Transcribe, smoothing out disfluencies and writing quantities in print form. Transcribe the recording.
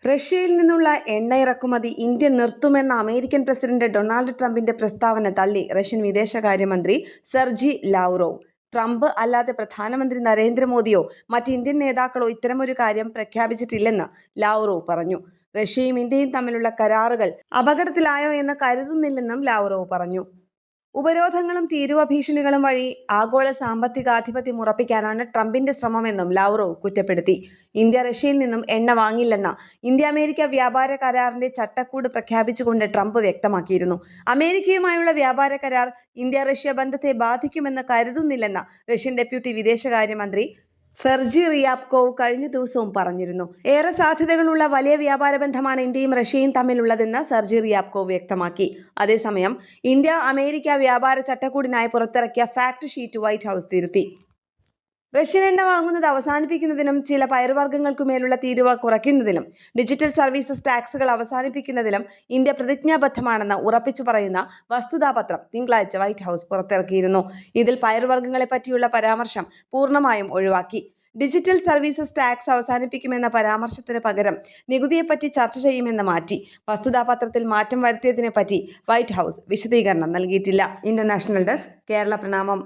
റഷ്യയിൽ നിന്നുള്ള എണ്ണ ഇറക്കുമതി ഇന്ത്യ നിർത്തുമെന്ന അമേരിക്കൻ പ്രസിഡന്റ് ഡൊണാൾഡ് ട്രംപിന്റെ പ്രസ്താവന തള്ളി റഷ്യൻ വിദേശകാര്യമന്ത്രി സെർജി ലാവ്റോവ്. ട്രംപ് അല്ലാതെ പ്രധാനമന്ത്രി നരേന്ദ്രമോദിയോ മറ്റ് ഇന്ത്യൻ നേതാക്കളോ ഇത്തരമൊരു കാര്യം പ്രഖ്യാപിച്ചിട്ടില്ലെന്ന് ലാവ്റോവ് പറഞ്ഞു. റഷ്യയും ഇന്ത്യയും തമ്മിലുള്ള കരാറുകൾ അപകടത്തിലായോ എന്ന് കരുതുന്നില്ലെന്നും ലാവ്റോവ് പറഞ്ഞു. ഉപരോധങ്ങളും തീരുവ ഭീഷണികളും വഴി ആഗോള സാമ്പത്തികാധിപത്യം ഉറപ്പിക്കാനാണ് ട്രംപിന്റെ ശ്രമമെന്നും ലാവ്റോവ് കുറ്റപ്പെടുത്തി. ഇന്ത്യ റഷ്യയിൽ നിന്നും എണ്ണ വാങ്ങില്ലെന്ന ഇന്ത്യ അമേരിക്ക വ്യാപാര കരാറിന്റെ ചട്ടക്കൂട് പ്രഖ്യാപിച്ചുകൊണ്ട് ട്രംപ് വ്യക്തമാക്കിയിരുന്നു. അമേരിക്കയുമായുള്ള വ്യാപാര കരാർ ഇന്ത്യ റഷ്യ ബന്ധത്തെ ബാധിക്കുമെന്ന് കരുതുന്നില്ലെന്ന റഷ്യൻ ഡെപ്യൂട്ടി വിദേശകാര്യമന്ത്രി സെർജി റിയാബ്കോവ് കഴിഞ്ഞ ദിവസവും പറഞ്ഞിരുന്നു. ഏറെ സാധ്യതകളുള്ള വലിയ വ്യാപാര ബന്ധമാണ് ഇന്ത്യയും റഷ്യയും തമ്മിലുള്ളതെന്ന് സെർജി റിയാബ്കോവ് വ്യക്തമാക്കി. അതേസമയം ഇന്ത്യ അമേരിക്ക വ്യാപാര ചട്ടക്കൂടിനായി പുറത്തിറക്കിയ ഫാക്ട് ഷീറ്റ് വൈറ്റ് ഹൗസ് തിരുത്തി. റഷ്യൻ എണ്ണ വാങ്ങുന്നത് അവസാനിപ്പിക്കുന്നതിനും ചില പയറുവർഗ്ഗങ്ങൾക്കുമേലുള്ള തീരുവ കുറയ്ക്കുന്നതിലും ഡിജിറ്റൽ സർവീസസ് ടാക്സുകൾ അവസാനിപ്പിക്കുന്നതിലും ഇന്ത്യ പ്രതിജ്ഞാബദ്ധമാണെന്ന് ഉറപ്പിച്ചു പറയുന്ന വസ്തുതാപത്രം തിങ്കളാഴ്ച വൈറ്റ് ഹൗസ് പുറത്തിറക്കിയിരുന്നു. ഇതിൽ പയറുവർഗ്ഗങ്ങളെ പറ്റിയുള്ള പരാമർശം പൂർണ്ണമായും ഒഴിവാക്കി. ഡിജിറ്റൽ സർവീസസ് ടാക്സ് അവസാനിപ്പിക്കുമെന്ന പരാമർശത്തിന് പകരം നികുതിയെപ്പറ്റി ചർച്ച ചെയ്യുമെന്ന് മാറ്റി. വസ്തുതാപത്രത്തിൽ മാറ്റം വരുത്തിയതിനെപ്പറ്റി വൈറ്റ് ഹൗസ് വിശദീകരണം നൽകിയിട്ടില്ല. ഇന്റർനാഷണൽ ഡെസ്ക്, കേരള പ്രണാമം.